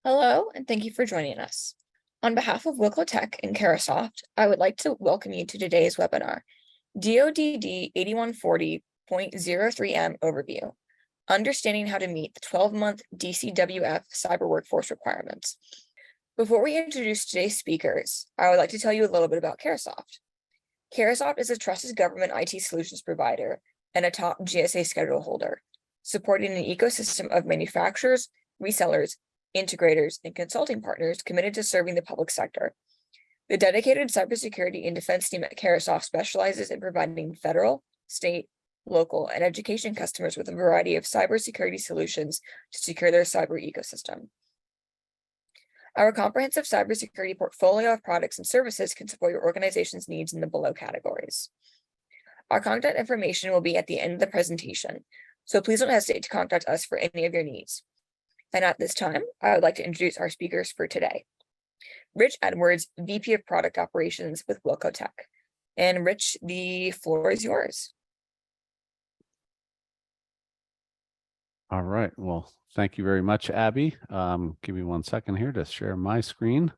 Hello, and thank you for joining us. On behalf of Wilco Tech and Carasoft, I would like to welcome you to today's webinar, DoDD 8140.03M Overview, Understanding How to Meet the 12-Month DCWF Cyber Workforce Requirements. Before we introduce today's speakers, I would like to tell you a little bit about Carasoft. Carasoft is a trusted government IT solutions provider and a top GSA schedule holder, supporting an ecosystem of manufacturers, resellers, integrators, and consulting partners committed to serving the public sector. The dedicated cybersecurity and defense team at Carasoft specializes in providing federal, state, local, and education customers with a variety of cybersecurity solutions to secure their cyber ecosystem. Our comprehensive cybersecurity portfolio of products and services can support your organization's needs in the below categories. Our contact information will be at the end of the presentation, so please don't hesitate to contact us for any of your needs. And at this time, I would like to introduce our speakers for today. Rich Edwards, VP of Product Operations with Wilco Tech. And Rich, the floor is yours. All right. Well, thank you very much, Abby. Give me 1 second here to share my screen.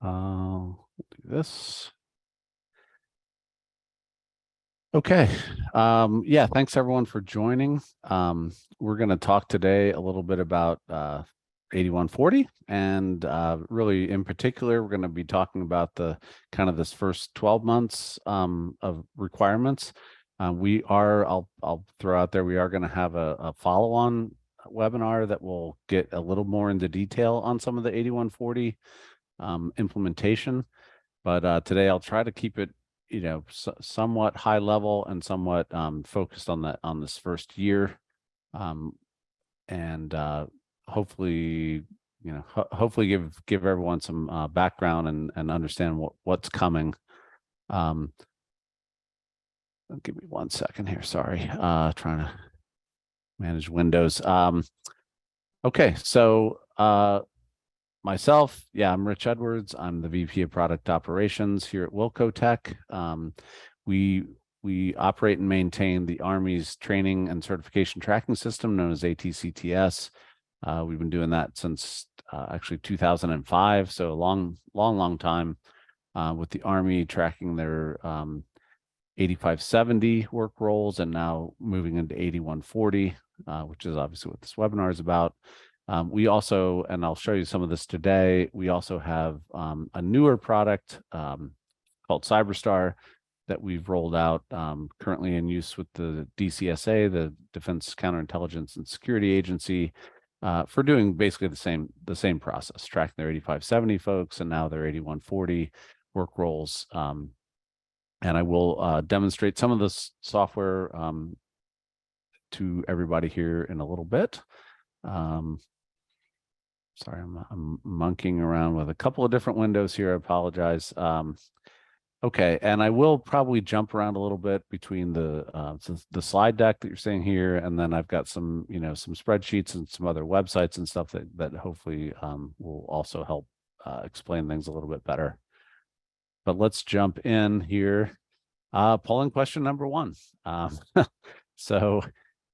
We'll do this. Okay. Yeah, thanks everyone for joining. We're going to talk today a little bit about 8140, and really in particular, we're going to be talking about the kind of this first 12 months of requirements. I'll throw out there, we are going to have a follow-on webinar that will get a little more into detail on some of the 8140 implementation. But today I'll try to keep it somewhat high level and somewhat focused on this first year, and hopefully hopefully give everyone some background and understand what's coming. Give me 1 second here, sorry, trying to manage Windows. Okay, so myself, yeah, I'm Rich Edwards. I'm the VP of Product Operations here at Wilco Tech. We operate and maintain the Army's training and certification tracking system known as ATCTS. We've been doing that since actually 2005, so a long time with the Army, tracking their 8570 work roles, and now moving into 8140, which is obviously what this webinar is about. We also, and I'll show you some of this today, we also have a newer product called CyberStar that we've rolled out, currently in use with the DCSA, the Defense Counterintelligence and Security Agency, for doing basically the same process, tracking their 8570 folks and now their 8140 work roles. And I will demonstrate some of this software to everybody here in a little bit. Sorry, I'm monkeying around with a couple of different windows here. I apologize. Okay, and I will probably jump around a little bit between the slide deck that you're seeing here, and then I've got some some spreadsheets and some other websites and stuff that hopefully will also help explain things a little bit better. But let's jump in here. Polling question number 1. So.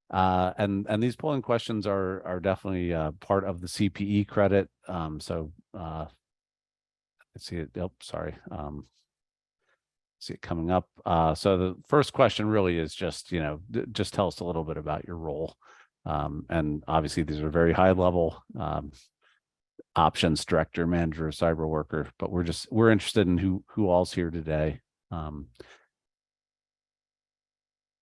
And these polling questions are definitely part of the CPE credit. So let's see it. Oh, sorry. See it coming up. So the first question really is just just tell us a little bit about your role. And obviously these are very high level options director, manager, cyber worker, but we're interested in who all's here today.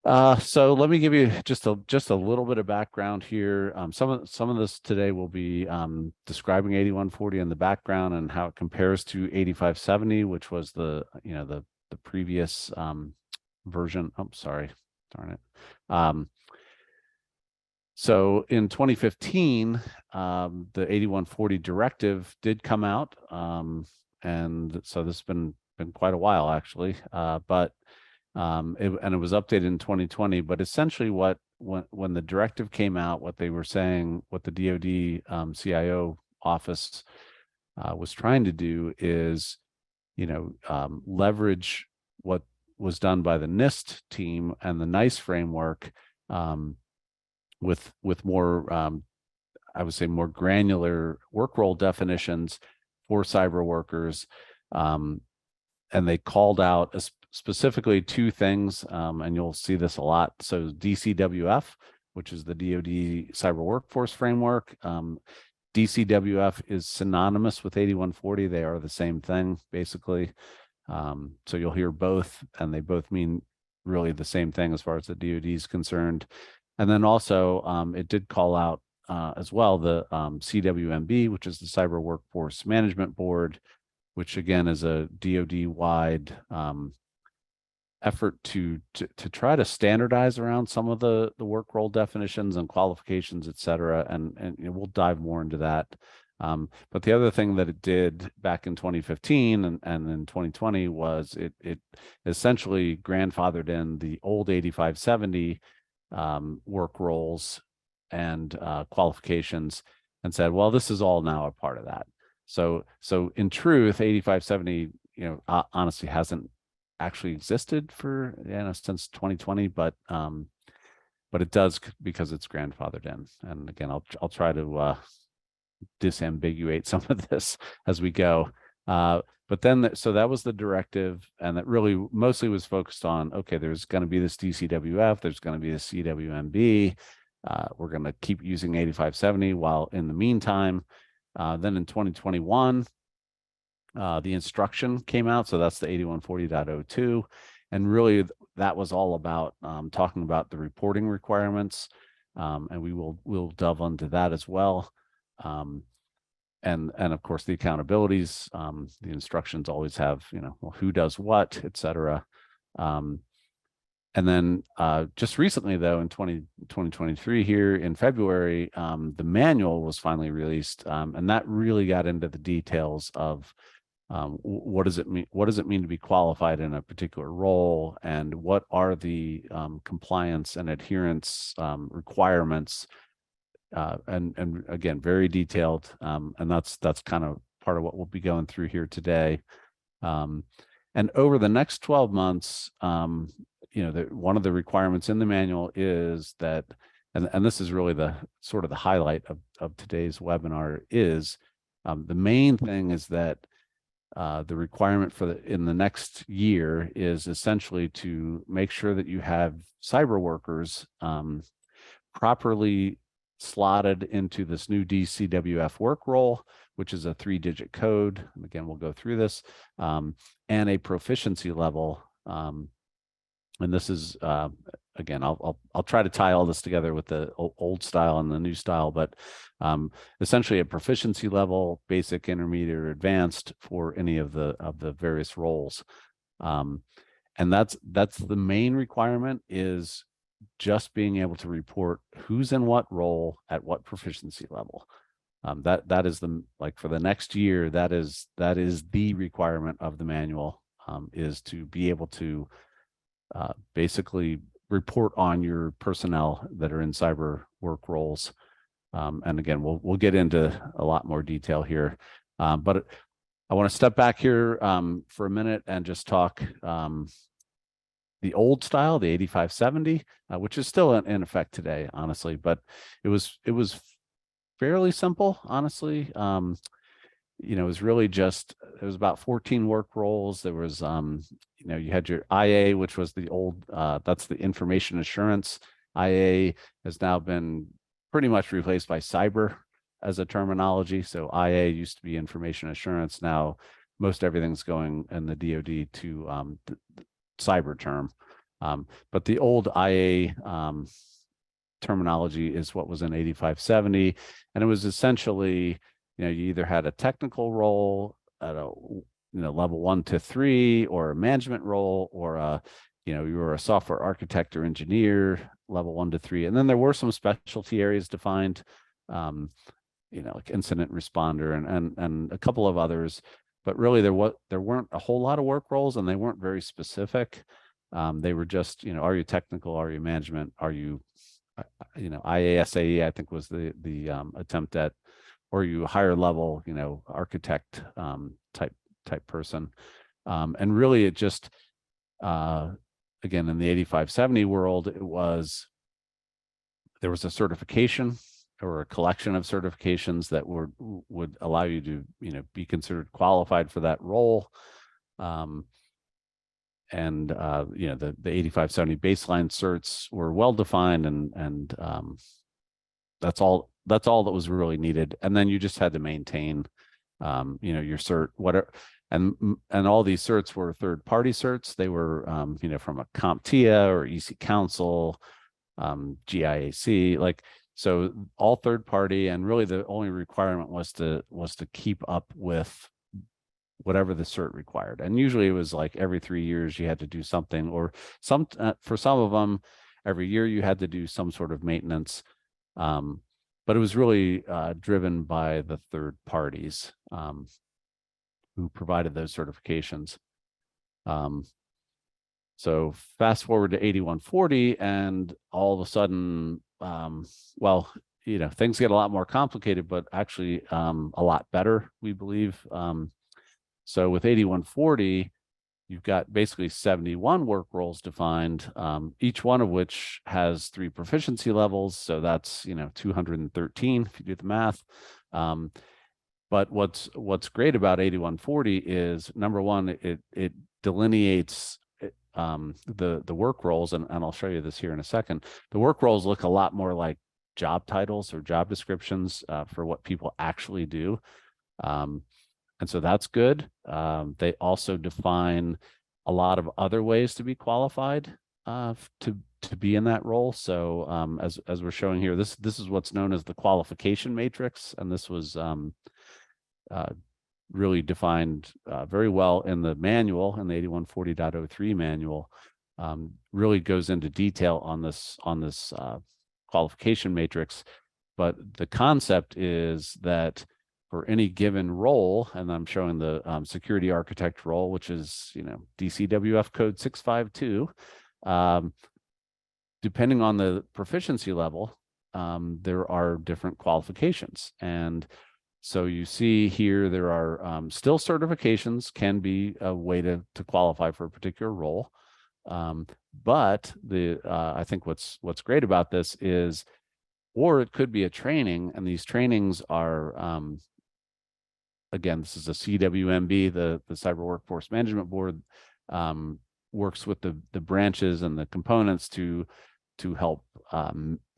So let me give you just a little bit of background here. Some of this today will be describing 8140 in the background and how it compares to 8570, which was the previous version. Oh, sorry, darn it. So in 2015, the 8140 directive did come out, and so this has been quite a while actually, but. It was updated in 2020, but essentially when the directive came out, what they were saying, what the DoD CIO office was trying to do is, leverage what was done by the NIST team and the NICE framework with more I would say, more granular work role definitions for cyber workers. And they called out specifically two things, and you'll see this a lot. So DCWF, which is the DoD Cyber Workforce Framework. DCWF is synonymous with 8140. They are the same thing, basically. So you'll hear both, and they both mean really the same thing as far as the DoD is concerned. And then also, it did call out as well the CWMB, which is the Cyber Workforce Management Board, which again is a DoD-wide effort to try to standardize around some of the work role definitions and qualifications, et cetera. And we'll dive more into that. But the other thing that it did back in 2015 and in 2020 was it essentially grandfathered in the old 8570 work roles and qualifications and said, well, this is all now a part of that. So in truth, 8570, honestly hasn't actually existed for since 2020, but it does because it's grandfathered in. And again, I'll try to disambiguate some of this as we go. But then, so that was the directive, and that really mostly was focused on, okay, there's going to be this DCWF, there's going to be the CWMB. We're going to keep using 8570 while in the meantime. Then in 2021, the instruction came out. So that's the 8140.02. And really that was all about talking about the reporting requirements. And we'll delve into that as well. And of course the accountabilities, the instructions always have, well, who does what, et cetera. And then just recently, though, in 2023 here in February, the manual was finally released, and that really got into the details of what does it mean? What does it mean to be qualified in a particular role, and what are the compliance and adherence requirements? And again, very detailed, and that's kind of part of what we'll be going through here today. And over the next 12 months, one of the requirements in the manual is that, and this is really the sort of the highlight of today's webinar, is the main thing is that the requirement in the next year is essentially to make sure that you have cyber workers properly slotted into this new DCWF work role, which is a 3-digit code. And again, we'll go through this, and a proficiency level. And this is, again, I'll try to tie all this together with the old style and the new style, but essentially a proficiency level, basic, intermediate, or advanced for any of the various roles. And that's the main requirement, is just being able to report who's in what role at what proficiency level. That is for the next year, that is the requirement of the manual, is to be able to basically report on your personnel that are in cyber work roles. And again, we'll get into a lot more detail here. But I want to step back here for a minute and just talk the old style, the 8570, which is still in effect today, honestly, but it was fairly simple, honestly. It was really just, there was about 14 work roles. There was, you had your IA, which was the old, that's the information assurance. IA has now been pretty much replaced by cyber as a terminology. So IA used to be information assurance. Now most everything's going in the DoD to the cyber term. But the old IA terminology is what was in 8570. And it was essentially, you either had a technical role at a level 1 to 3, or a management role, or you were a software architect or engineer, level 1 to 3. And then there were some specialty areas defined, like incident responder and a couple of others. But really there weren't a whole lot of work roles, and they weren't very specific. They were just, are you technical? Are you management? Are you, IASAE, I think was the attempt at, or you higher level, architect type person. And really it just, again, in the 8570 world, there was a certification or a collection of certifications that would allow you to, be considered qualified for that role. And the 8570 baseline certs were well defined, and that's all that was really needed. And then you just had to maintain your cert, whatever. And all these certs were third party certs. They were from a CompTIA or EC Council, GIAC, so all third party, and really the only requirement was to keep up with whatever the cert required. And usually it was like every 3 years you had to do something, or for some of them every year you had to do some sort of maintenance. But it was really driven by the third parties who provided those certifications. So fast forward to 8140, and all of a sudden, things get a lot more complicated, but actually a lot better, we believe. So with 8140, you've got basically 71 work roles defined, each one of which has 3 proficiency levels. So that's 213 if you do the math. But what's great about 8140 is, number one, it delineates the work roles, and I'll show you this here in a second. The work roles look a lot more like job titles or job descriptions for what people actually do. And so that's good. They also define a lot of other ways to be qualified to be in that role. So as we're showing here, this is what's known as the qualification matrix, and this was really defined very well in the manual, in the 8140.03 manual. Really goes into detail on this qualification matrix. But the concept is that for any given role, and I'm showing the security architect role, which is DCWF code 652, depending on the proficiency level, there are different qualifications. And so you see here, there are still certifications can be a way to qualify for a particular role. But I think what's great about this is, or it could be a training, and these trainings are, again, this is a CWMB, the Cyber Workforce Management Board, works with the branches and the components to help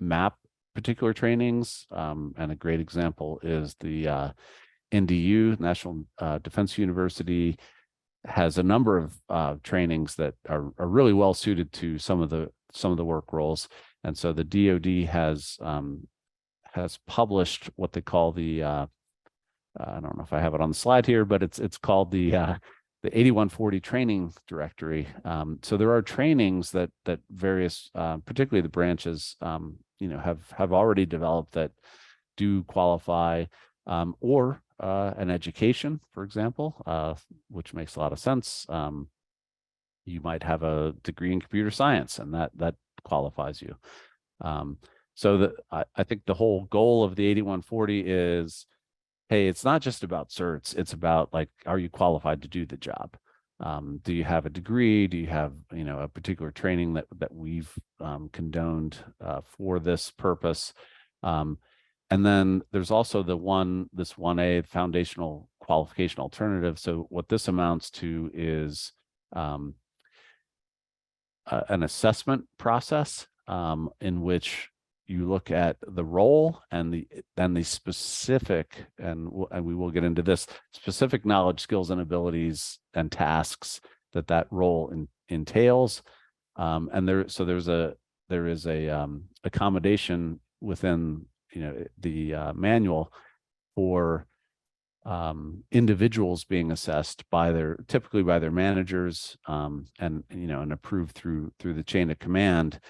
map particular trainings. And a great example is the NDU, National Defense University, has a number of trainings that are really well suited to some of the work roles. And so the DoD has published what they call the I don't know if I have it on the slide here, but it's called the 8140 training directory. So there are trainings that various, particularly the branches, have already developed that do qualify, or an education, for example, which makes a lot of sense. You might have a degree in computer science, and that qualifies you. So I think the whole goal of the 8140 is, hey, it's not just about certs. It's about, are you qualified to do the job? Do you have a degree? Do you have, a particular training that we've condoned for this purpose? And then there's also this 1A foundational qualification alternative. So what this amounts to is an assessment process in which you look at the role and the specific, and we will get into this, specific knowledge, skills, and abilities and tasks that role entails. And there is a accommodation within the manual for individuals being assessed typically by their managers, and approved through the chain of command,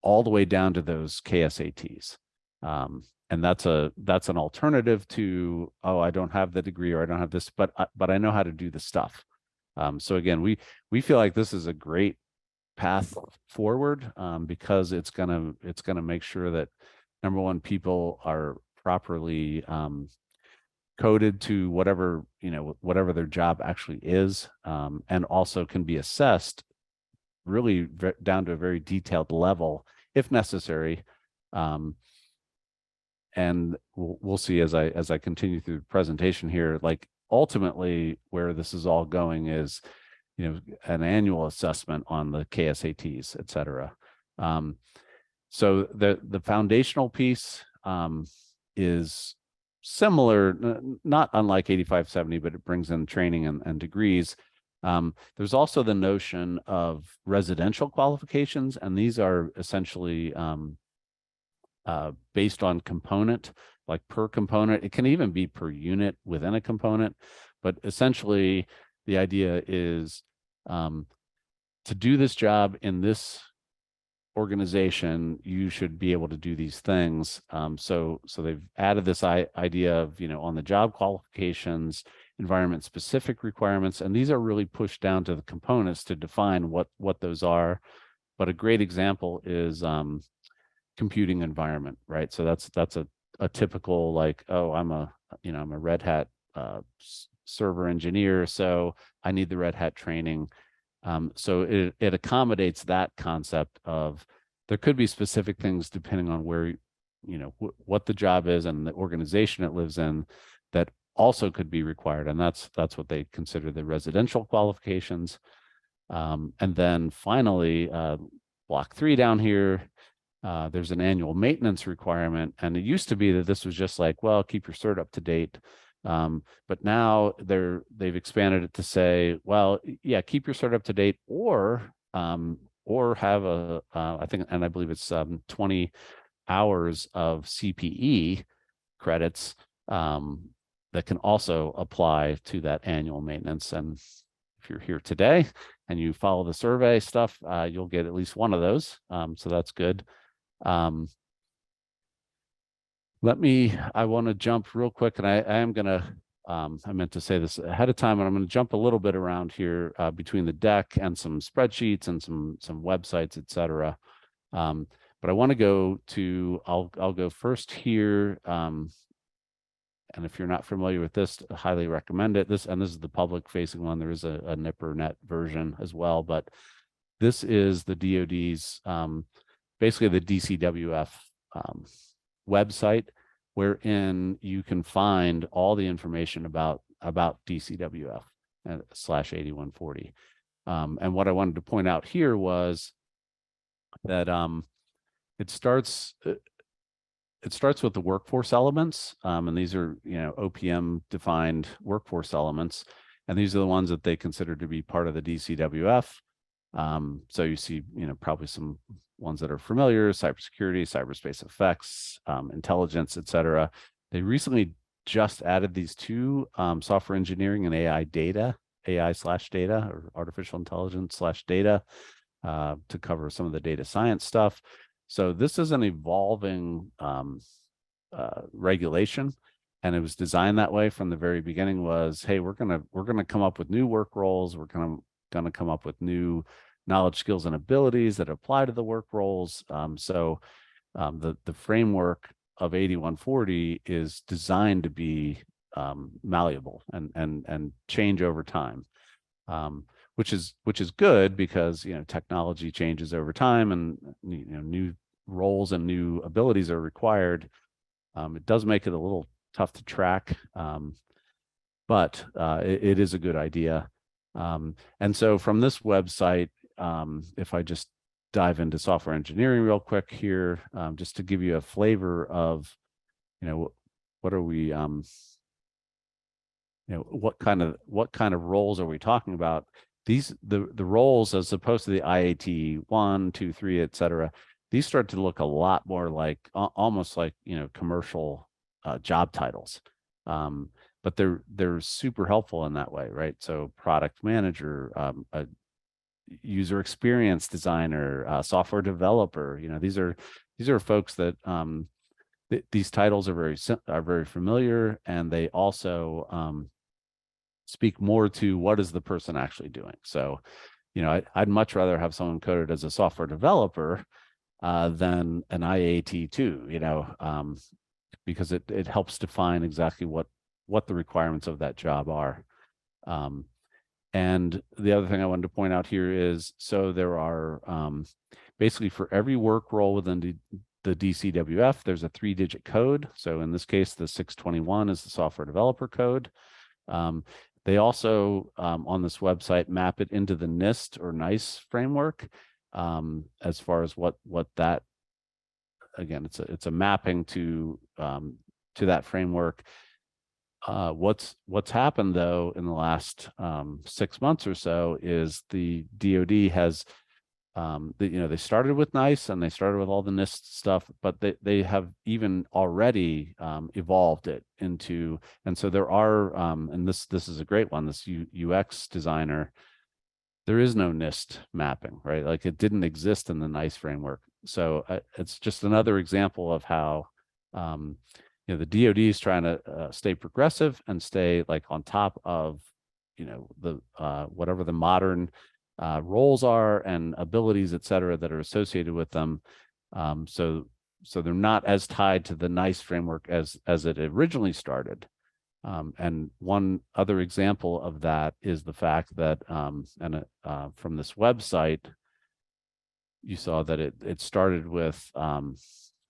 all the way down to those KSATs. And that's an alternative to, oh, I don't have the degree, or I don't have this, but I know how to do the stuff. So again, we feel like this is a great path forward, because it's gonna make sure that, number one, people are properly coded to whatever their job actually is, and also can be assessed really down to a very detailed level if necessary, and we'll see as I continue through the presentation here, like ultimately where this is all going is, an annual assessment on the KSATs, et cetera. So the foundational piece is similar, not unlike 8570, but it brings in training and degrees. There's also the notion of residential qualifications, and these are essentially based on component, like per component. It can even be per unit within a component, but essentially the idea is to do this job in this organization, you should be able to do these things. So they've added this idea of, on the job qualifications, environment specific requirements, and these are really pushed down to the components to define what those are. But a great example is computing environment, right? So that's a typical, like, oh, I'm a Red Hat server engineer, so I need the Red Hat training. So it accommodates that concept of, there could be specific things depending on where, what the job is and the organization it lives in, that also could be required. And that's what they consider the residential qualifications. And then finally, block 3 down here, there's an annual maintenance requirement. And it used to be that this was just like, well, keep your cert up to date. But now they've expanded it to say, well, yeah, keep your cert up to date, or have I think, and I believe it's 20 hours of CPE credits that can also apply to that annual maintenance. And if you're here today and you follow the survey stuff, you'll get at least one of those. So that's good. I want to jump real quick, and I am going to, I meant to say this ahead of time, and I'm going to jump a little bit around here between the deck and some spreadsheets and some websites, et cetera. But I want to go to, I'll go first here. And if you're not familiar with this, I highly recommend it. This is the public facing one. There is a NIPRNet version as well, but this is the DoD's, basically the DCWF website, wherein you can find all the information about DCWF /8140. And what I wanted to point out here was that it starts with the workforce elements, and these are OPM defined workforce elements, and these are the ones that they consider to be part of the DCWF. So you see probably some ones that are familiar: cybersecurity, cyberspace effects, intelligence, et cetera. They recently just added these two, software engineering and AI data, AI/data, or artificial intelligence/data, to cover some of the data science stuff. So this is an evolving regulation, and it was designed that way from the very beginning. Was, hey, we're gonna come up with new work roles. We're gonna come up with new knowledge, skills, and abilities that apply to the work roles. So the framework of 8140 is designed to be malleable and change over time, which is good, because technology changes over time, and new roles and new abilities are required. It does make it a little tough to track, but it is a good idea. And so from this website, if I just dive into software engineering real quick here, just to give you a flavor of, what are we, what kind of roles are we talking about? The roles, as opposed to the IAT 1, 2, 3, et cetera, these start to look a lot more like almost like commercial job titles, but they're super helpful in that way, right? So product manager, a user experience designer, software developer, these are folks that these titles are very familiar, and they also speak more to what is the person actually doing. So, I'd much rather have someone coded as a software developer than an IAT 2, because it helps define exactly what the requirements of that job are. And the other thing I wanted to point out here is, so there are basically for every work role within the DCWF, there's a 3-digit code. So in this case, the 621 is the software developer code. They also, on this website, map it into the NIST or NICE framework, as far as what that, again, it's a mapping to that framework. What's happened though in the last 6 months or so is the DoD has, they started with NICE and they started with all the NIST stuff, but they have even already evolved it into, and so there are, and this is a great one, this UX designer, there is no NIST mapping, right? Like it didn't exist in the NICE framework. So it's just another example of how, the DoD is trying to stay progressive and stay like on top of, the whatever the modern roles are and abilities, et cetera, that are associated with them. So they're not as tied to the NICE framework as it originally started. And one other example of that is the fact that, from this website, you saw that it started with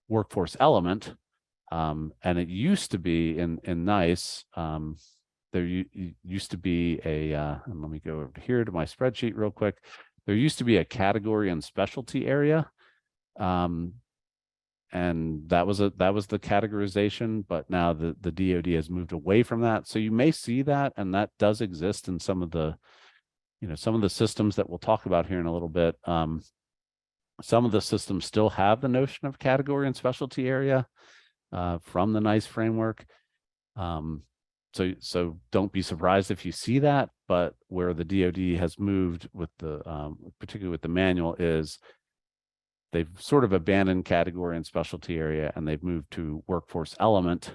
workforce element, and it used to be in NICE. There used to be a, and let me go over here to my spreadsheet real quick. There used to be a category and specialty area. And that was the categorization, but now the DoD has moved away from that. So you may see that, and that does exist in some of the, some of the systems that we'll talk about here in a little bit. Some of the systems still have the notion of category and specialty area from the NICE framework. So don't be surprised if you see that, but where the DoD has moved with the, particularly with the manual, is they've sort of abandoned category and specialty area, and they've moved to workforce element,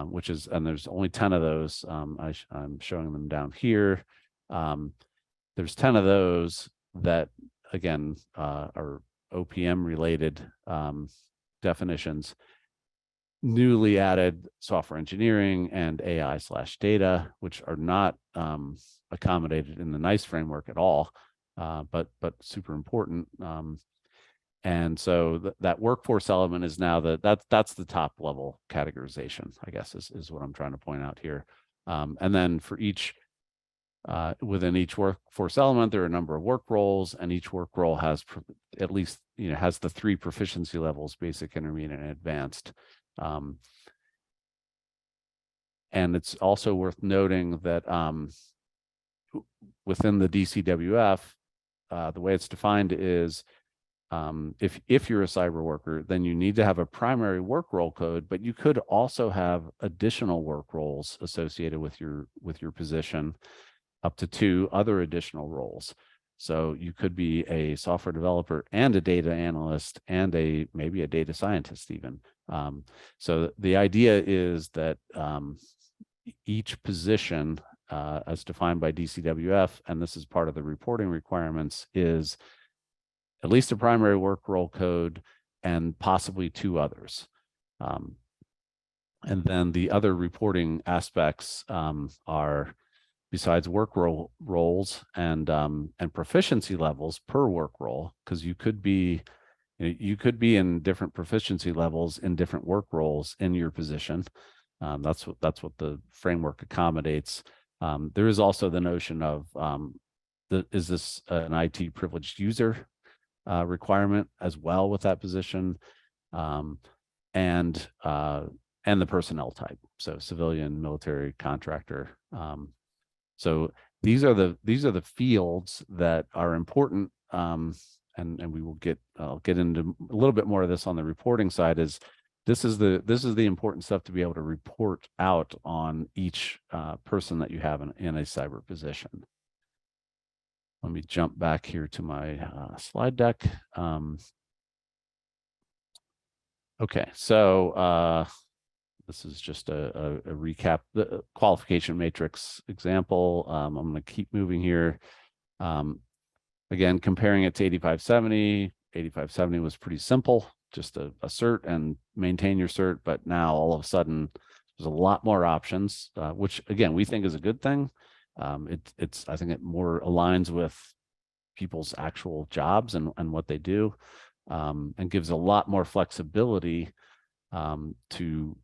which is, and there's only 10 of those. I'm showing them down here. There's 10 of those that, again, are OPM related definitions. Newly added software engineering and AI/data, which are not accommodated in the NICE framework at all, but super important. And so that workforce element is now that's the top level categorization, I guess, is what I'm trying to point out here. And then for each, within each workforce element, there are a number of work roles, and each work role has at least, has the 3 proficiency levels: basic, intermediate, and advanced. And it's also worth noting that within the DCWF, the way it's defined is, if you're a cyber worker, then you need to have a primary work role code, but you could also have additional work roles associated with your position, up to 2 other additional roles. So you could be a software developer and a data analyst and maybe a data scientist even. So the idea is that each position, as defined by DCWF, and this is part of the reporting requirements, is at least a primary work role code and possibly 2 others. And then the other reporting aspects are, besides work roles and proficiency levels per work role, because you could be in different proficiency levels in different work roles in your position. That's what the framework accommodates. There is also the notion of, is this an IT privileged user requirement as well with that position, and the personnel type, so civilian, military, contractor. So these are the fields that are important, and we will I'll get into a little bit more of this on the reporting side. Is this is the important stuff to be able to report out on each person that you have in a cyber position. Let me jump back here to my slide deck. Okay, so this is just a recap, the qualification matrix example. I'm going to keep moving here. Again, comparing it to 8570. 8570 was pretty simple, just a cert and maintain your cert. But now all of a sudden, there's a lot more options, which again, we think is a good thing. I think it more aligns with people's actual jobs and what they do. and gives a lot more flexibility to,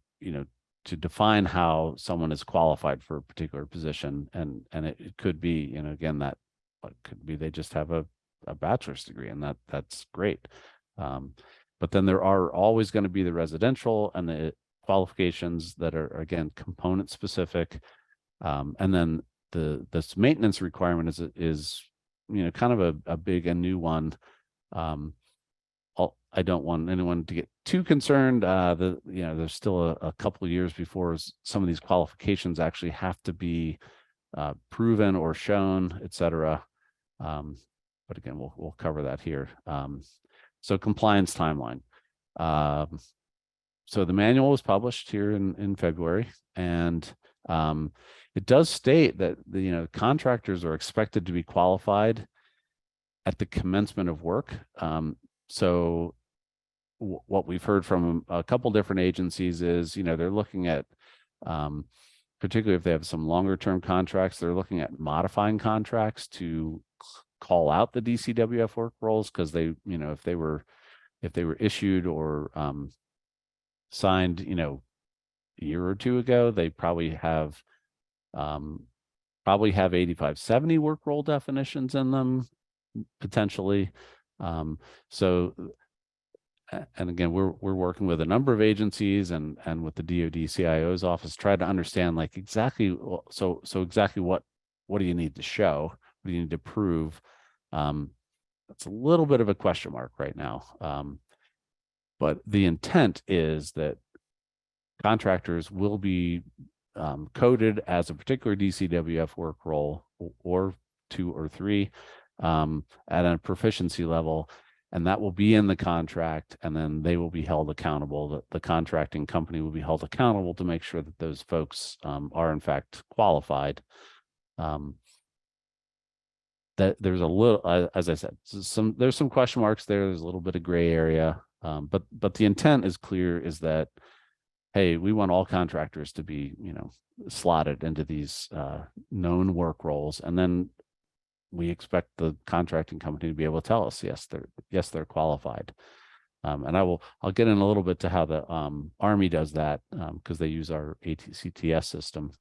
to define how someone is qualified for a particular position. And it could be, again, that it could be they just have a bachelor's degree, and that's great. But then there are always going to be the residential and the qualifications that are, again, component specific. And then this maintenance requirement is kind of a big and new one. I don't want anyone to get too concerned. There's still a couple of years before some of these qualifications actually have to be proven or shown, et cetera. But again, we'll cover that here. So compliance timeline. So the manual was published here in February, and it does state that the contractors are expected to be qualified at the commencement of work. So what we've heard from a couple different agencies is, they're looking at, particularly if they have some longer term contracts, they're looking at modifying contracts to call out the DCWF work roles, because they, if they were issued or signed, a year or two ago, they probably have 8570 work role definitions in them, potentially. And again, we're working with a number of agencies and with the DoD CIO's office, try to understand like exactly, so exactly what do you need to show? What do you need to prove? That's a little bit of a question mark right now. But the intent is that contractors will be coded as a particular DCWF work role, or 2 or 3, at a proficiency level, and that will be in the contract, and then they will be held accountable. The contracting company will be held accountable to make sure that those folks are in fact qualified. That there's a little, as I said, there's some question marks there. There's a little bit of gray area, but the intent is clear, is that, hey, we want all contractors to be, slotted into these known work roles, and then we expect the contracting company to be able to tell us, yes, they're qualified. And I'll get in a little bit to how the Army does that, because they use our ATCTS system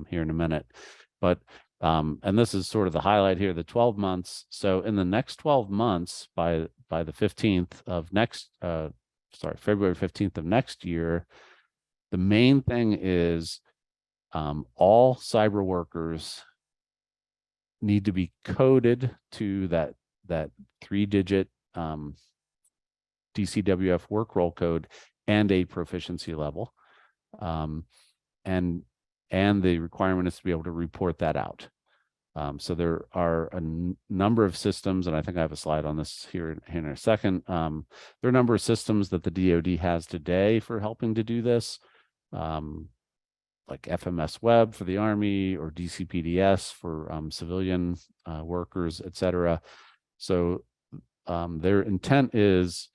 here in a minute. But and this is sort of the highlight here, the 12 months. So in the next 12 months, by the 15th of February 15th of next year, the main thing is all cyber workers need to be coded to that 3-digit DCWF work role code and a proficiency level. And the requirement is to be able to report that out. So there are a number of systems, and I think I have a slide on this here in a second. There are a number of systems that the DoD has today for helping to do this, like FMS Web for the Army, or DCPDS for civilian workers, et cetera. So their intent is,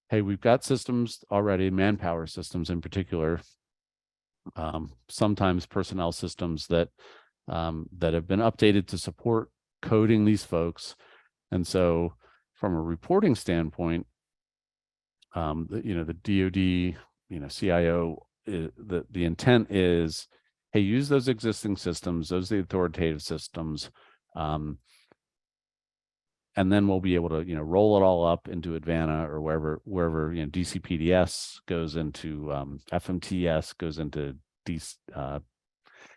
hey, we've got systems already, manpower systems in particular, sometimes personnel systems that have been updated to support coding these folks. And so from a reporting standpoint, the DoD, CIO, the intent is, hey, use those existing systems, those are the authoritative systems, and then we'll be able to roll it all up into Advana, or wherever DCPDS goes into FMTS, goes into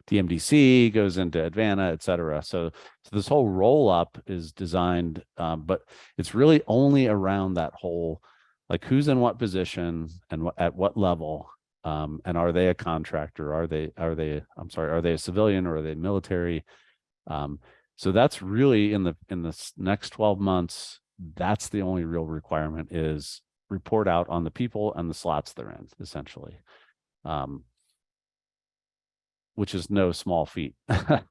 DMDC, goes into Advana, et cetera. So this whole roll up is designed, but it's really only around that whole, like, who's in what position and at what level, and are they a contractor? Are they a civilian, or are they military? So that's really in the next 12 months, that's the only real requirement, is report out on the people and the slots they're in, essentially, which is no small feat, for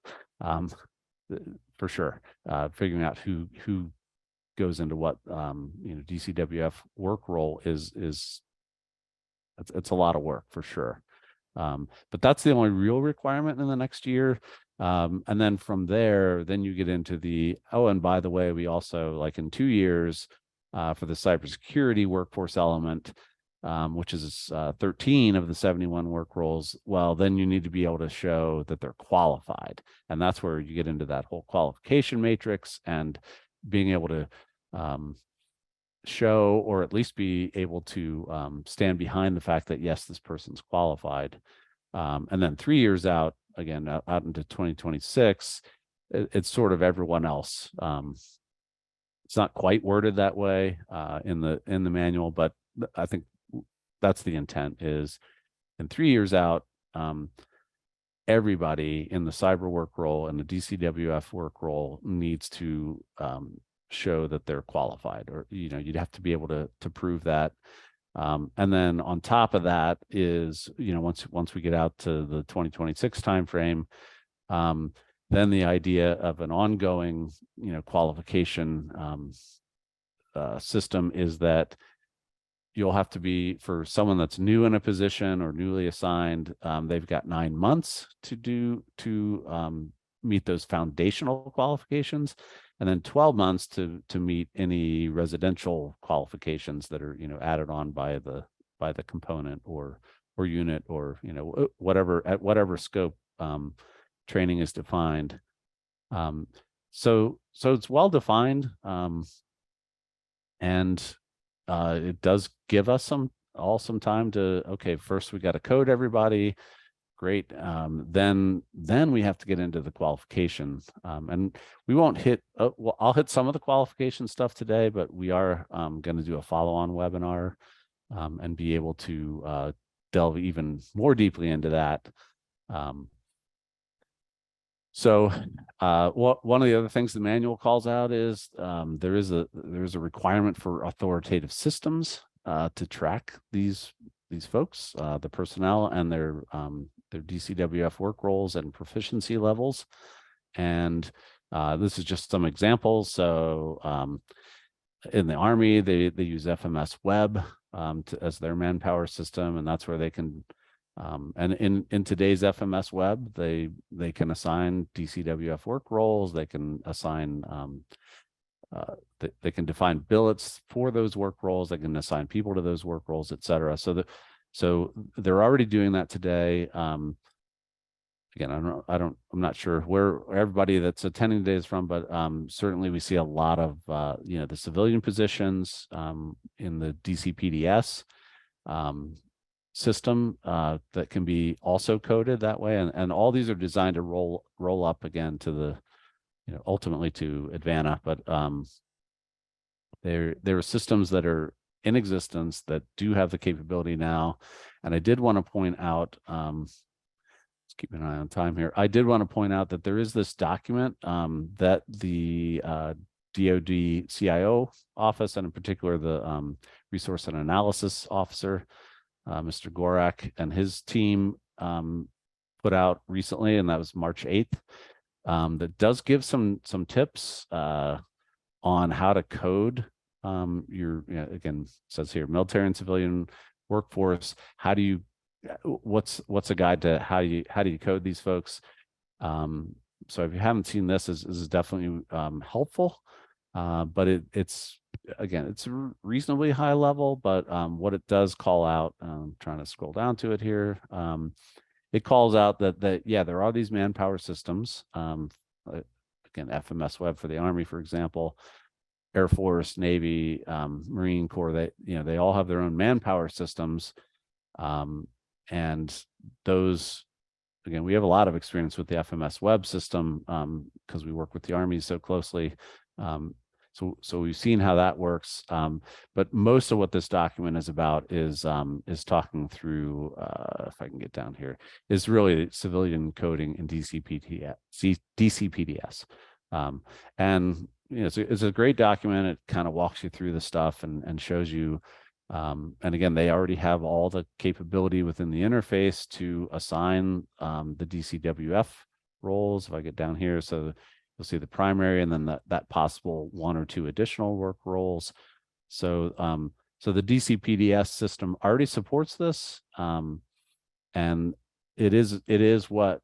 sure. Figuring out who goes into what DCWF work role is it's a lot of work, for sure. But that's the only real requirement in the next year. And then from there, then you get into the, oh, and by the way, we also, like, in 2 years, for the cybersecurity workforce element, which is 13 of the 71 work roles, well, then you need to be able to show that they're qualified. And that's where you get into that whole qualification matrix and being able to show, or at least be able to stand behind the fact that, yes, this person's qualified. And then 3 years out, again, out into 2026, it's sort of everyone else. It's not quite worded that way in the manual, but I think that's the intent, is in 3 years out, everybody in the cyber work role and the DCWF work role needs to show that they're qualified, or you'd have to be able to prove that. And then on top of that is, once we get out to the 2026 timeframe, then the idea of an ongoing, qualification system is that you'll have to be, for someone that's new in a position or newly assigned, they've got 9 months to meet those foundational qualifications, and then 12 months to meet any residential qualifications that are added on by the component or unit, or whatever, at whatever scope training is defined. So it's well defined, and it does give us some time to, okay, first we got to code everybody. Great. Then we have to get into the qualifications, and we won't hit. Well, I'll hit some of the qualification stuff today, but we are going to do a follow-on webinar and be able to delve even more deeply into that. So one of the other things the manual calls out is there is a requirement for authoritative systems to track these folks, the personnel, and their DCWF work roles and proficiency levels. And this is just some examples. So in the Army, they use FMS Web as their manpower system, and that's where they can. And in today's FMS Web, they can assign DCWF work roles. They can assign they can define billets for those work roles. They can assign people to those work roles, et cetera. So they're already doing that today. Again, I'm not sure where everybody that's attending today is from, but certainly we see a lot of the civilian positions in the DCPDS system that can be also coded that way, and all these are designed to roll up again to the ultimately to Advana, but there are systems that are in existence that do have the capability now. And I did want to point out, let's keep an eye on time here, I did want to point out that there is this document that the DoD CIO office, and in particular the resource and analysis officer, Mr. Gorak, and his team put out recently, and that was March 8th, that does give some tips on how to code your, again, says here, military and civilian workforce. How do you, what's a guide to how do you code these folks? So if you haven't seen this, this is definitely helpful, but it's again, it's reasonably high level, but what it does call out, I'm trying to scroll down to it here. It calls out that yeah, there are these manpower systems. Again, FMS Web for the Army, for example, Air Force, Navy, Marine Corps. They all have their own manpower systems, and those, again, we have a lot of experience with the FMS Web system because we work with the Army so closely. So we've seen how that works, but most of what this document is about is talking through, if I can get down here, is really civilian coding in DCPDS. And it's a great document. It kind of walks you through the stuff and shows you. And again, they already have all the capability within the interface to assign the DCWF roles. If I get down here, so you'll see the primary, and then that possible 1 or 2 additional work roles. So so the DCPDS system already supports this, and it is what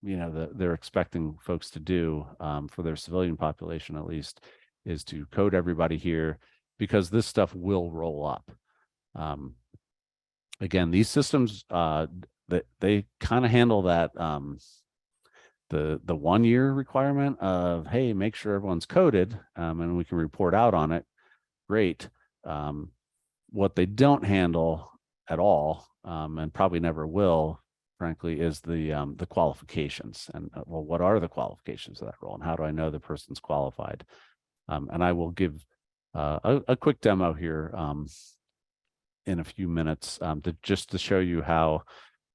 they're expecting folks to do for their civilian population, at least, is to code everybody here, because this stuff will roll up. Again, these systems, they kind of handle that, the 1 year requirement of, hey, make sure everyone's coded, and we can report out on it. Great. What they don't handle at all, and probably never will, frankly, is the qualifications. And well, what are the qualifications of that role, and how do I know the person's qualified? And I will give a quick demo here in a few minutes, just to show you how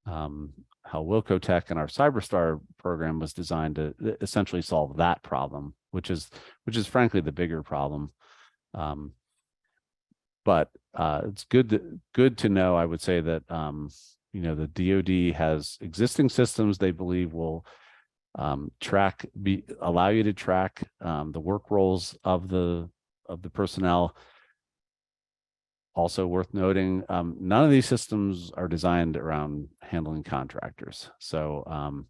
Wilco Tech and our CyberStar program was designed to essentially solve that problem, which is frankly the bigger problem. But it's good to know, I would say, that the DoD has existing systems they believe will allow you to track the work roles of the personnel. Also worth noting, none of these systems are designed around handling contractors. So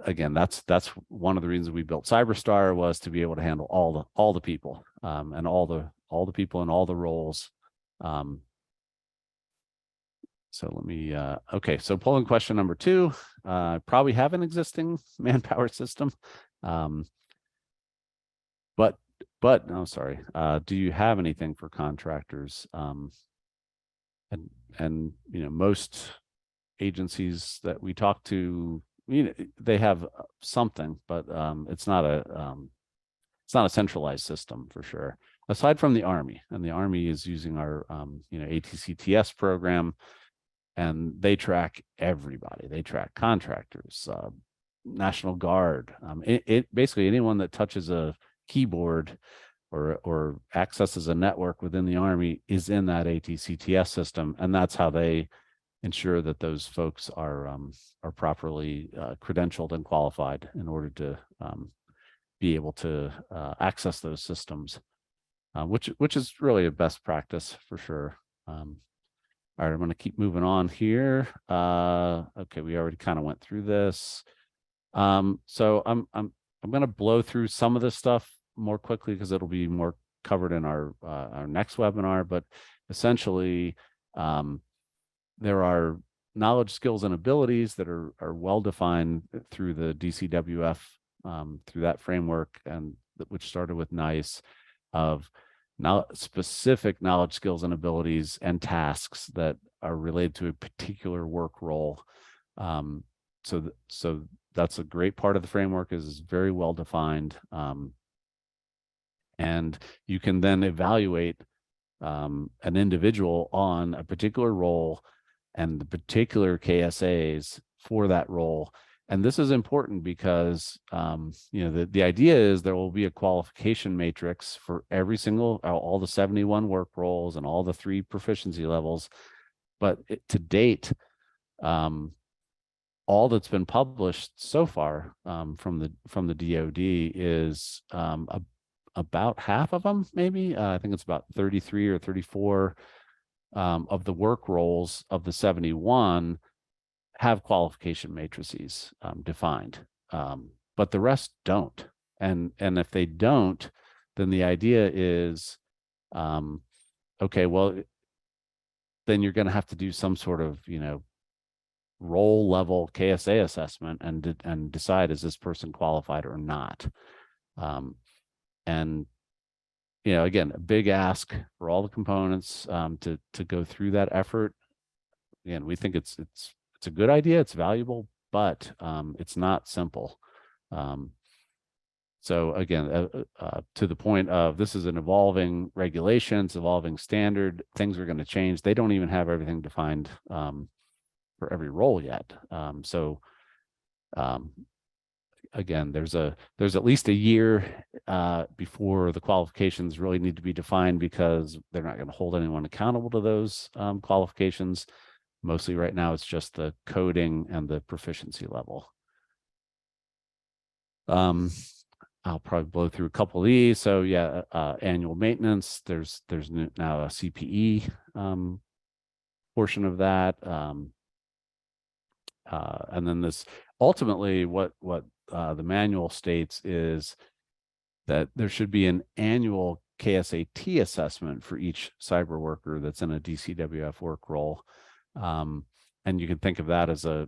again, that's one of the reasons we built CyberStar, was to be able to handle all the people, and all the people in all the roles. So let me, okay, so polling question number 2, probably have an existing manpower system, but no, sorry, do you have anything for contractors? And most agencies that we talk to, they have something, but it's not a centralized system for sure, aside from the Army. And the Army is using our ATCTS program, and they track everybody. They track contractors, National Guard, basically anyone that touches a keyboard or accesses a network within the Army is in that ATCTS system, and that's how they ensure that those folks are properly credentialed and qualified in order to be able to access those systems, which is really a best practice for sure. All right, I'm going to keep moving on here. Okay, we already kind of went through this. So I'm going to blow through some of this stuff more quickly because it'll be more covered in our next webinar. But essentially, there are knowledge, skills, and abilities that are well defined through the DCWF, through that framework, and which started with NICE, of specific knowledge, skills, and abilities and tasks that are related to a particular work role. So that's a great part of the framework, is very well defined. And you can then evaluate an individual on a particular role and the particular KSAs for that role. And this is important because the idea is there will be a qualification matrix for every single, all the 71 work roles and all the 3 proficiency levels. But to date, all that's been published so far from the DoD is about half of them, maybe. I think it's about 33 or 34 of the work roles of the 71 have qualification matrices defined, but the rest don't. And if they don't, then the idea is, okay, well, then you're going to have to do some sort of role level KSA assessment and decide, is this person qualified or not. And again, a big ask for all the components to go through that effort. Again, we think it's a good idea, it's valuable, but it's not simple. So again, to the point of, this is an evolving regulation, it's evolving standard, things are going to change. They don't even have everything defined for every role yet. Again, there's at least a year before the qualifications really need to be defined, because they're not going to hold anyone accountable to those qualifications. Mostly right now, it's just the coding and the proficiency level. I'll probably blow through a couple of these. So yeah, annual maintenance, there's now a CPE portion of that. And then this, ultimately what the manual states is that there should be an annual KSAT assessment for each cyber worker that's in a DCWF work role. And you can think of that as a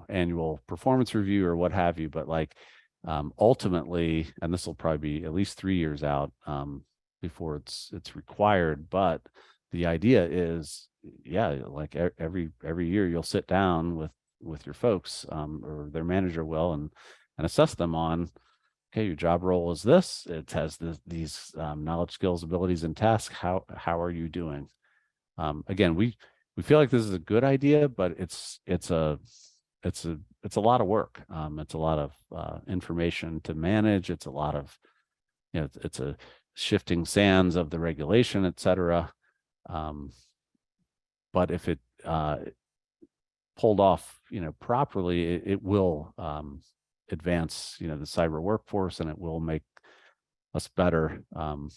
annual performance review or what have you, but like ultimately, and this will probably be at least 3 years out before it's required, but the idea is, yeah, like every year you'll sit down with your folks or their manager will and assess them on, okay, your job role is this, it has these knowledge, skills, abilities, and tasks. How are you doing? Again, we feel like this is a good idea, but it's a lot of work. It's a lot of information to manage. It's a lot of, it's a shifting sands of the regulation, et cetera. But if it pulled off, properly, it will advance, the cyber workforce, and it will make us better. I'm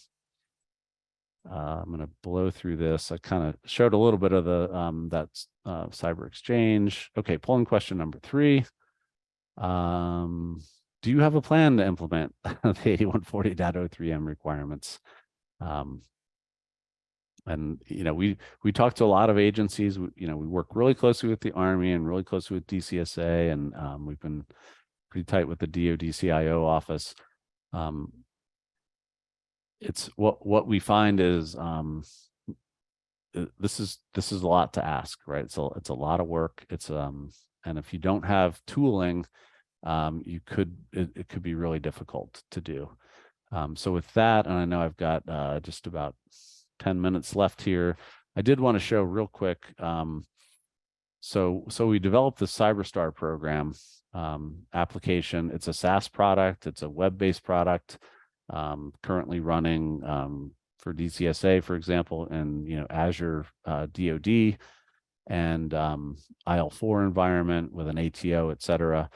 going to blow through this. I kind of showed a little bit of the cyber exchange. Okay, polling question number 3. Do you have a plan to implement the 8140.03M requirements? And we talk to a lot of agencies. We work really closely with the Army and really closely with DCSA, and we've been pretty tight with the DoD CIO office. It's what we find is this is a lot to ask, right? So it's a lot of work. It's and if you don't have tooling, it could be really difficult to do. So with that, and I know I've got just about 10 minutes left here, I did want to show real quick. So we developed the CyberStar program application. It's a SaaS product. It's a web-based product. Currently running for DCSA, for example, and Azure DoD and IL4 environment with an ATO, et cetera.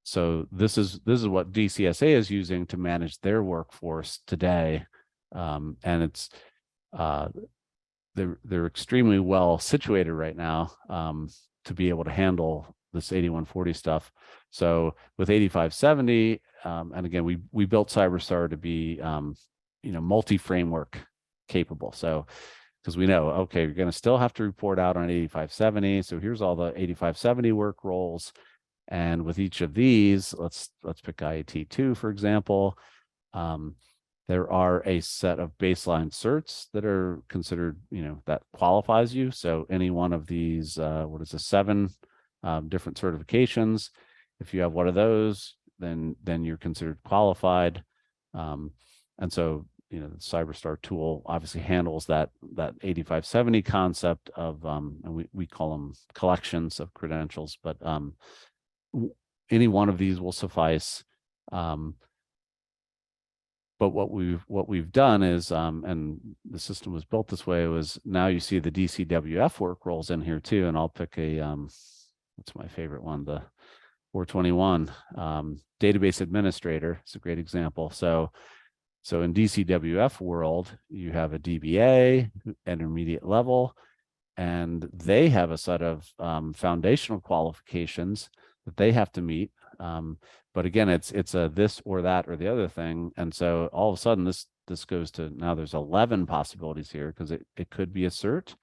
So this is what DCSA is using to manage their workforce today, and it's they're extremely well situated right now to be able to handle this 8140 stuff. So with 8570, and again, we built CyberStar to be multi-framework capable. So because we know, okay, you're going to still have to report out on 8570. So here's all the 8570 work roles. And with each of these, let's pick IAT2, for example. There are a set of baseline certs that are considered, that qualifies you. So any one of these, 7 different certifications. If you have one of those, then you're considered qualified. And so, the CyberStar tool obviously handles that 8570 concept of, and we call them collections of credentials, but any one of these will suffice. But what we've done is, and the system was built this way, was now you see the DCWF work roles in here too, and I'll pick a, what's my favorite one, the 421 database administrator. It's a great example. So in DCWF world, you have a DBA, intermediate level, and they have a set of foundational qualifications that they have to meet. But again, it's a this or that or the other thing. And so all of a sudden this goes to, now there's 11 possibilities here, because it could be a cert.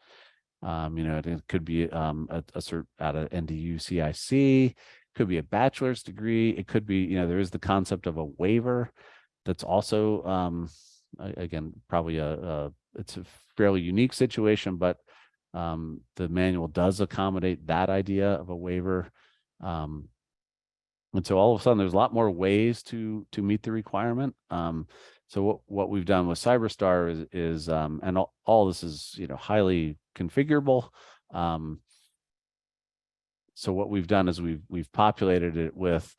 It could be a cert out of NDU CIC, could be a bachelor's degree. It could be, there is the concept of a waiver. That's also, again, probably it's a fairly unique situation, but the manual does accommodate that idea of a waiver. And so all of a sudden, there's a lot more ways to meet the requirement. So what we've done with CyberStar is and all this is highly configurable. So what we've done is we've populated it with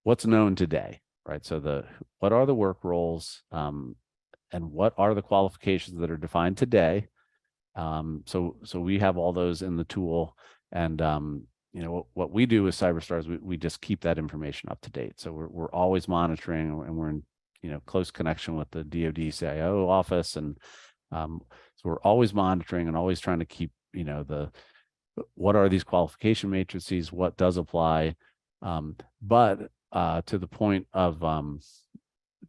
what's known today, right? So what are the work roles, and what are the qualifications that are defined today? So we have all those in the tool, and what we do with CyberStar is we just keep that information up to date. So we're always monitoring, and we're in close connection with the DoD CIO office, and so we're always monitoring and always trying to keep what are these qualification matrices, what does apply, but to the point of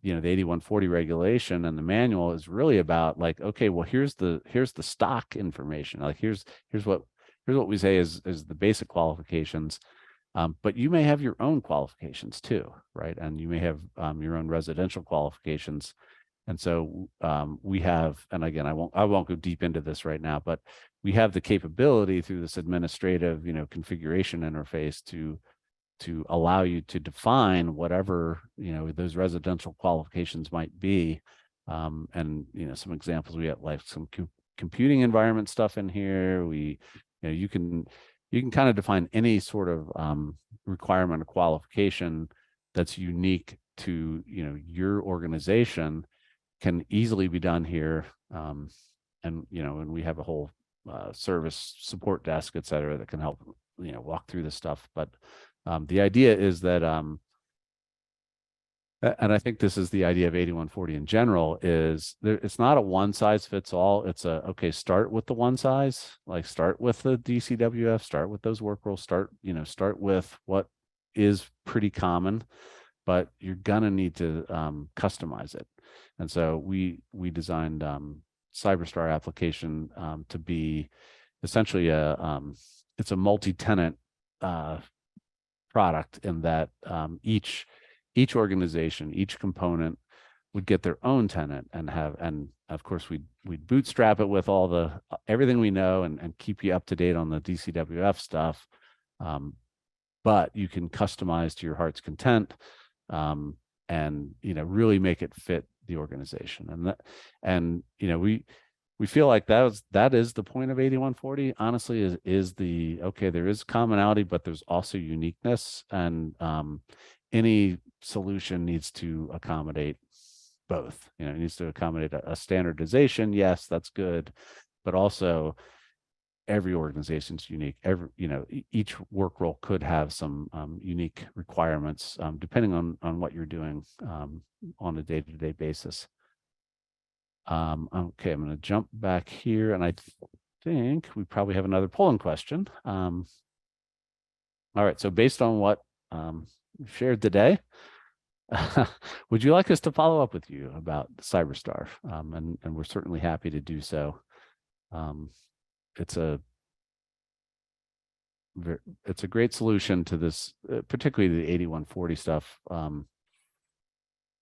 you know, the 8140 regulation and the manual is really about like, okay, well, here's the stock information. Like here's what we say is the basic qualifications. But you may have your own qualifications too, right? And you may have your own residential qualifications. And so we have, and again, I won't go deep into this right now, but we have the capability through this administrative, you know, configuration interface to allow you to define whatever, you know, those residential qualifications might be. And, you know, some examples, we have like some computing environment stuff in here. You know, you can kind of define any sort of requirement or qualification that's unique to, you know, your organization, can easily be done here. And, you know, and we have a whole service support desk, et cetera, that can help, you know, walk through this stuff. But the idea is that, and I think this is the idea of 8140 in general, is it's not a one size fits all. It's okay, start with the one size, like start with the DCWF, start with those work rules, start with what is pretty common, but you're gonna need to customize it. And so we designed CyberStar application to be essentially it's a multi-tenant product, in that each organization, each component would get their own tenant and of course we'd bootstrap it with all the everything we know and keep you up to date on the DCWF stuff. But you can customize to your heart's content, and, you know, really make it fit the organization. And you know, we feel like that is the point of 8140, honestly, is the, okay, there is commonality, but there's also uniqueness, and any solution needs to accommodate both. You know, it needs to accommodate a standardization. Yes, that's good, but also every organization's unique. Each work role could have some unique requirements depending on what you're doing on a day-to-day basis. Okay, I'm going to jump back here, and I think we probably have another polling question. All right, so based on what we've shared today, would you like us to follow up with you about CyberStar? And we're certainly happy to do so. It's a great solution to this, particularly the 8140 stuff,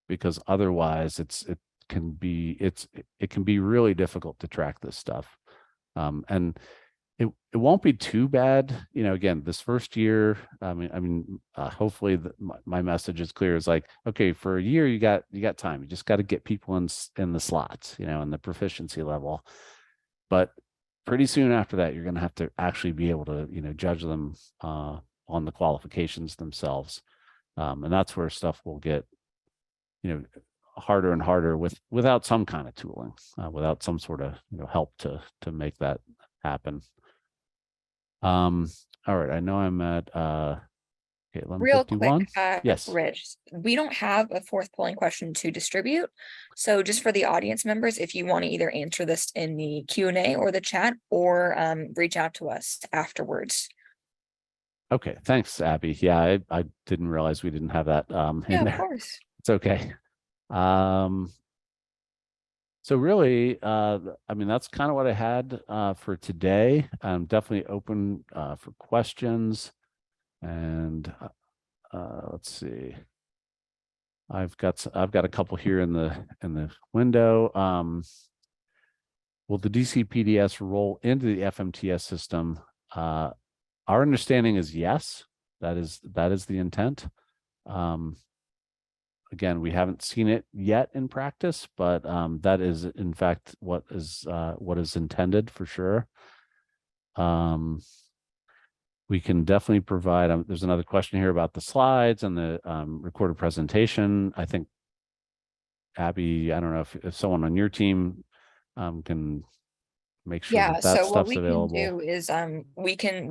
because otherwise it can be really difficult to track this stuff. And it won't be too bad, you know. Again, this first year, hopefully my message is clear. It's like, okay, for a year you got time. You just got to get people in the slots, you know, and the proficiency level. But pretty soon after that, you're going to have to actually be able to, you know, judge them on the qualifications themselves, and that's where stuff will get, you know, harder and harder without some kind of tooling, without some sort of, you know, help to make that happen. All right, I know I'm at okay, Real quick, yes, Rich, we don't have a fourth polling question to distribute. So just for the audience members, if you want to either answer this in the Q&A or the chat, or reach out to us afterwards. Okay, thanks, Abby. Yeah, I didn't realize we didn't have that in there. Of course. It's okay. So really, that's kind of what I had for today. I'm definitely open for questions. And let's see, I've got a couple here in the window. Will the DCPDS roll into the FMTS system? Our understanding is yes. That is the intent. Again, we haven't seen it yet in practice, but that is in fact what is intended for sure. We can definitely provide, there's another question here about the slides and the recorded presentation. I think, Abby, I don't know if someone on your team can make sure that so what stuff's available. We can do is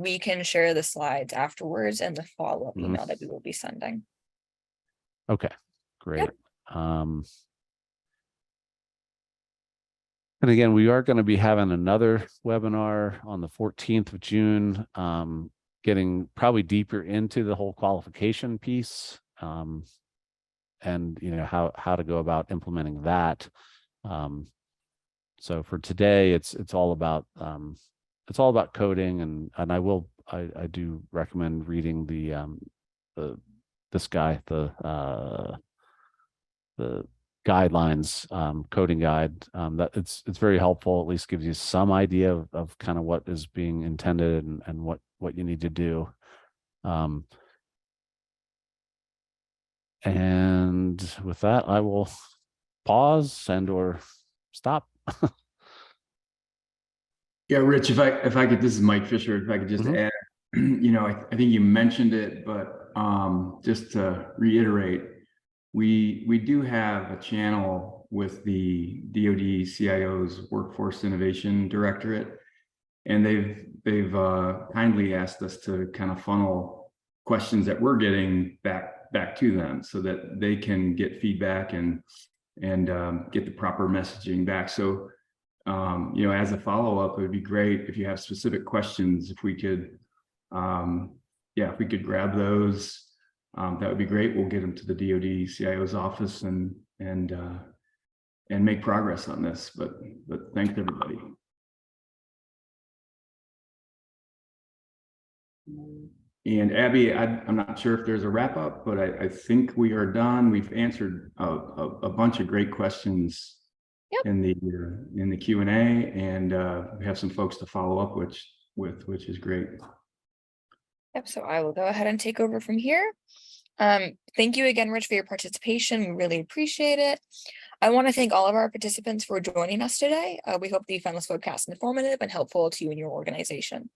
we can share the slides afterwards in the follow-up email that we will be sending. Okay, great. Yep. And again, we are going to be having another webinar on the 14th of June, getting probably deeper into the whole qualification piece. and how to go about implementing that. So for today, it's all about coding, and I do recommend reading this guy, the guidelines, coding guide. That it's very helpful. At least gives you some idea of kind of what is being intended and what you need to do. And with that, I will pause or stop. Yeah, Rich, if I could, this is Mike Fisher, if I could just add, I think you mentioned it, but just to reiterate, we do have a channel with the DoD CIO's Workforce Innovation Directorate, and they've kindly asked us to kind of funnel questions that we're getting back to them so that they can get feedback and get the proper messaging back. So as a follow-up, it would be great if you have specific questions, if we could grab those, that would be great. We'll get them to the DoD CIO's office and make progress on this, but thanks everybody. And Abby, I'm not sure if there's a wrap up, but I think we are done. We've answered a bunch of great questions in the Q&A, and we have some folks to follow up with, which is great. Yep, so I will go ahead and take over from here. Thank you again, Rich, for your participation. We really appreciate it. I want to thank all of our participants for joining us today. We hope that you found this webcast informative and helpful to you and your organization.